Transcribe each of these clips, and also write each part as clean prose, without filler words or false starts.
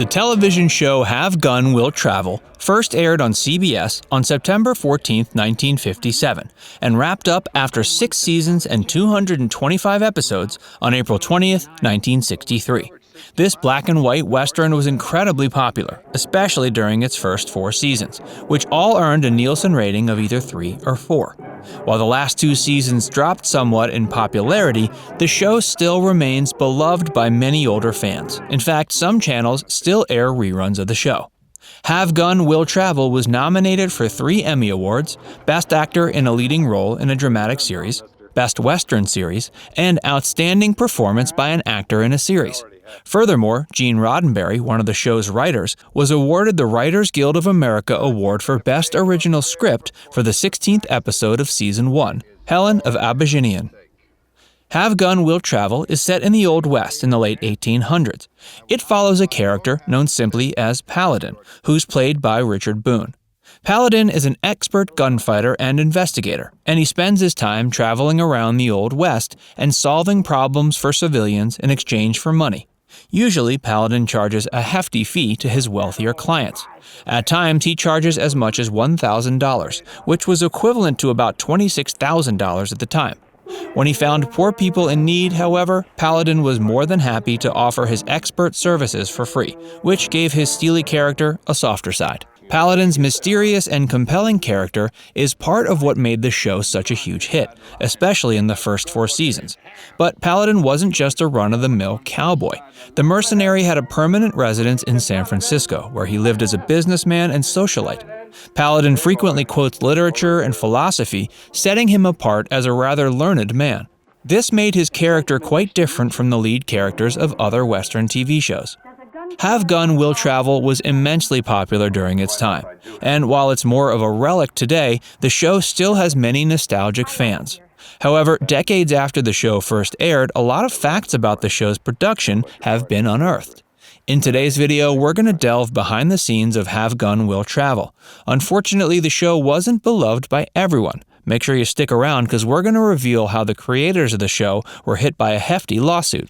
The television show Have Gun, Will Travel first aired on CBS on September 14, 1957, and wrapped up after 6 seasons and 225 episodes on April 20, 1963. This black-and-white Western was incredibly popular, especially during its first 4 seasons, which all earned a Nielsen rating of either 3 or 4. While the last 2 seasons dropped somewhat in popularity, the show still remains beloved by many older fans. In fact, some channels still air reruns of the show. Have Gun, Will Travel was nominated for 3 Emmy Awards: Best Actor in a Leading Role in a Dramatic Series, Best Western Series, and Outstanding Performance by an Actor in a Series. Furthermore, Gene Roddenberry, one of the show's writers, was awarded the Writers Guild of America Award for Best Original Script for the 16th episode of Season 1, Helen of Abajinian. Have Gun, Will Travel is set in the Old West in the late 1800s. It follows a character known simply as Paladin, who's played by Richard Boone. Paladin is an expert gunfighter and investigator, and he spends his time traveling around the Old West and solving problems for civilians in exchange for money. Usually, Paladin charges a hefty fee to his wealthier clients. At times, he charges as much as $1,000, which was equivalent to about $26,000 at the time. When he found poor people in need, however, Paladin was more than happy to offer his expert services for free, which gave his steely character a softer side. Paladin's mysterious and compelling character is part of what made the show such a huge hit, especially in the first 4 seasons. But Paladin wasn't just a run-of-the-mill cowboy. The mercenary had a permanent residence in San Francisco, where he lived as a businessman and socialite. Paladin frequently quotes literature and philosophy, setting him apart as a rather learned man. This made his character quite different from the lead characters of other Western TV shows. Have Gun, Will Travel was immensely popular during its time, and while it's more of a relic today, the show still has many nostalgic fans. However, decades after the show first aired, a lot of facts about the show's production have been unearthed. In today's video, we're going to delve behind the scenes of Have Gun, Will Travel. Unfortunately, the show wasn't beloved by everyone. Make sure you stick around because we're going to reveal how the creators of the show were hit by a hefty lawsuit.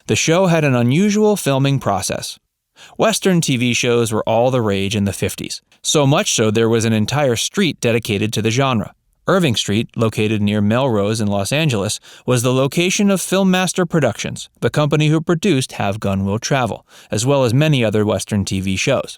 The show had an unusual filming process. Western TV shows were all the rage in the 50s. So much so there was an entire street dedicated to the genre. Irving Street, located near Melrose in Los Angeles, was the location of Filmmaster Productions, the company who produced Have Gun, Will Travel, as well as many other Western TV shows.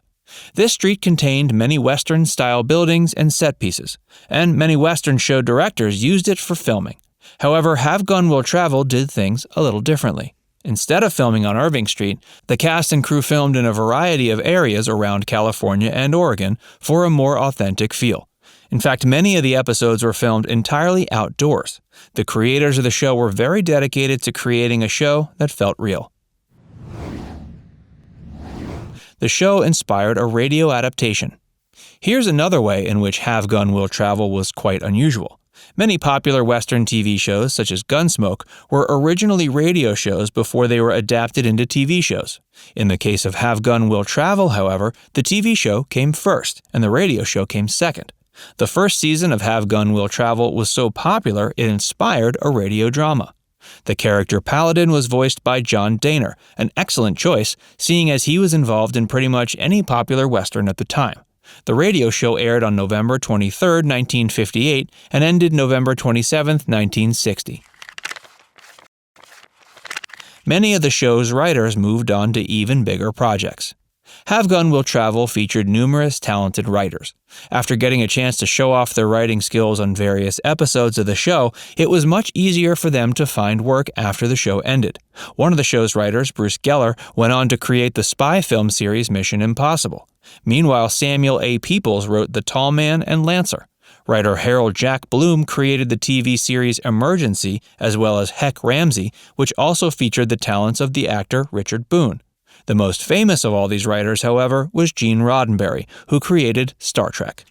This street contained many Western-style buildings and set pieces, and many Western show directors used it for filming. However, Have Gun, Will Travel did things a little differently. Instead of filming on Irving Street, the cast and crew filmed in a variety of areas around California and Oregon for a more authentic feel. In fact, many of the episodes were filmed entirely outdoors. The creators of the show were very dedicated to creating a show that felt real. The show inspired a radio adaptation. Here's another way in which Have Gun, Will Travel was quite unusual. Many popular Western TV shows, such as Gunsmoke, were originally radio shows before they were adapted into TV shows. In the case of Have Gun, Will Travel, however, the TV show came first, and the radio show came second. The first season of Have Gun, Will Travel was so popular it inspired a radio drama. The character Paladin was voiced by John Daner, an excellent choice, seeing as he was involved in pretty much any popular Western at the time. The radio show aired on November 23, 1958, and ended November 27, 1960. Many of the show's writers moved on to even bigger projects. Have Gun, Will Travel featured numerous talented writers. After getting a chance to show off their writing skills on various episodes of the show, it was much easier for them to find work after the show ended. One of the show's writers, Bruce Geller, went on to create the spy film series Mission Impossible. Meanwhile, Samuel A. Peoples wrote The Tall Man and Lancer. Writer Harold Jack Bloom created the TV series Emergency, as well as Heck Ramsey, which also featured the talents of the actor Richard Boone. The most famous of all these writers, however, was Gene Roddenberry, who created Star Trek.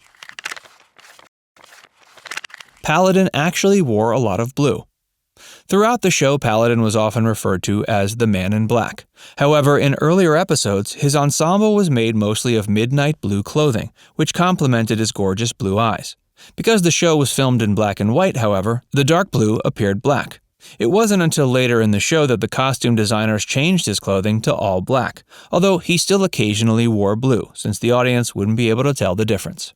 Paladin actually wore a lot of blue. Throughout the show, Paladin was often referred to as the Man in Black. However, in earlier episodes, his ensemble was made mostly of midnight blue clothing, which complemented his gorgeous blue eyes. Because the show was filmed in black and white, however, the dark blue appeared black. It wasn't until later in the show that the costume designers changed his clothing to all black, although he still occasionally wore blue, since the audience wouldn't be able to tell the difference.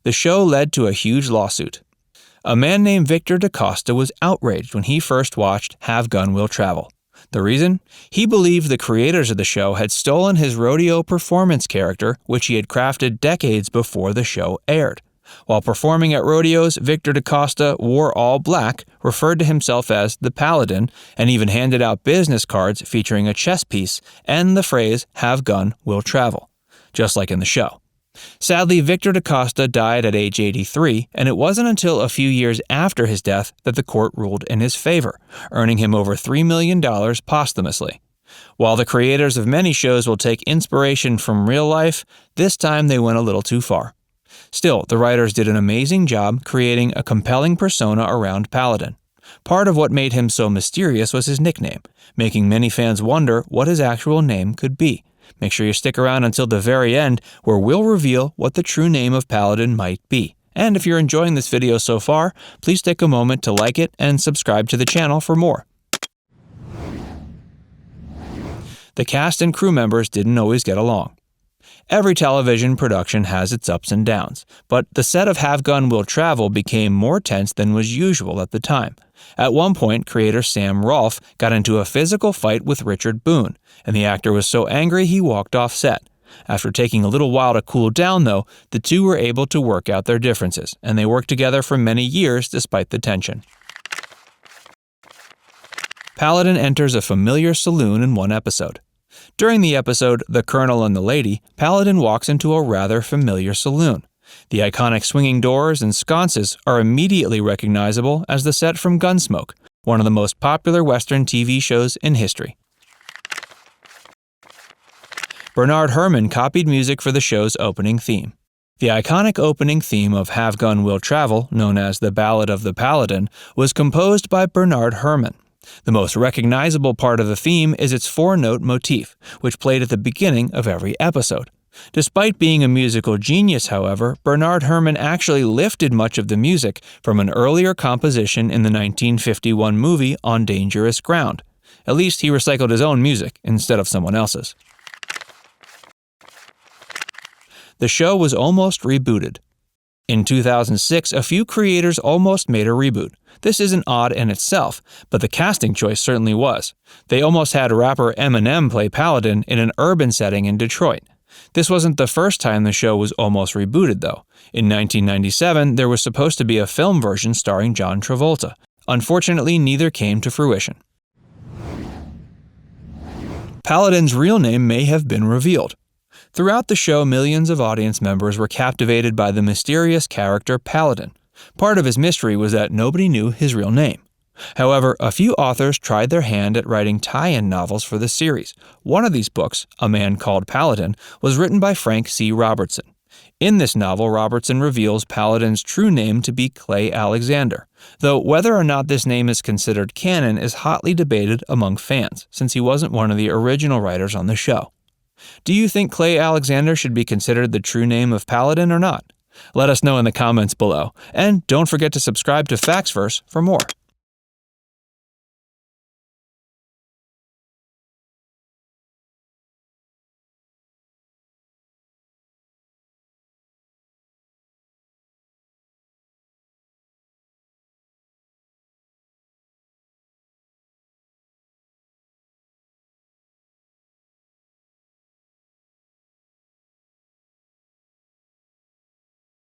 The show led to a huge lawsuit. A man named Victor DaCosta was outraged when he first watched Have Gun Will Travel. The reason? He believed the creators of the show had stolen his rodeo performance character, which he had crafted decades before the show aired. While performing at rodeos, Victor DaCosta wore all black, referred to himself as the Paladin, and even handed out business cards featuring a chess piece and the phrase, "Have Gun Will Travel," just like in the show. Sadly, Victor DaCosta died at age 83, and it wasn't until a few years after his death that the court ruled in his favor, earning him over $3 million posthumously. While the creators of many shows will take inspiration from real life, this time they went a little too far. Still, the writers did an amazing job creating a compelling persona around Paladin. Part of what made him so mysterious was his nickname, making many fans wonder what his actual name could be. Make sure you stick around until the very end, where we'll reveal what the true name of Paladin might be. And if you're enjoying this video so far, please take a moment to like it and subscribe to the channel for more. The cast and crew members didn't always get along. Every television production has its ups and downs, but the set of Have Gun Will Travel became more tense than was usual at the time. At one point, creator Sam Rolfe got into a physical fight with Richard Boone, and the actor was so angry he walked off set. After taking a little while to cool down, though, the two were able to work out their differences, and they worked together for many years despite the tension. Paladin enters a familiar saloon in one episode. During the episode, The Colonel and the Lady, Paladin walks into a rather familiar saloon. The iconic swinging doors and sconces are immediately recognizable as the set from Gunsmoke, one of the most popular Western TV shows in history. Bernard Herrmann copied music for the show's opening theme. The iconic opening theme of Have Gun Will Travel, known as the Ballad of the Paladin, was composed by Bernard Herrmann. The most recognizable part of the theme is its 4-note motif, which played at the beginning of every episode. Despite being a musical genius, however, Bernard Herrmann actually lifted much of the music from an earlier composition in the 1951 movie On Dangerous Ground. At least he recycled his own music instead of someone else's. The show was almost rebooted. In 2006, a few creators almost made a reboot. This isn't odd in itself, but the casting choice certainly was. They almost had rapper Eminem play Paladin in an urban setting in Detroit. This wasn't the first time the show was almost rebooted, though. In 1997, there was supposed to be a film version starring John Travolta. Unfortunately, neither came to fruition. Paladin's real name may have been revealed. Throughout the show, millions of audience members were captivated by the mysterious character Paladin. Part of his mystery was that nobody knew his real name. However, a few authors tried their hand at writing tie-in novels for the series. One of these books, A Man Called Paladin, was written by Frank C. Robertson. In this novel, Robertson reveals Paladin's true name to be Clay Alexander, though whether or not this name is considered canon is hotly debated among fans, since he wasn't one of the original writers on the show. Do you think Clay Alexander should be considered the true name of Paladin or not? Let us know in the comments below, and don't forget to subscribe to Factsverse for more.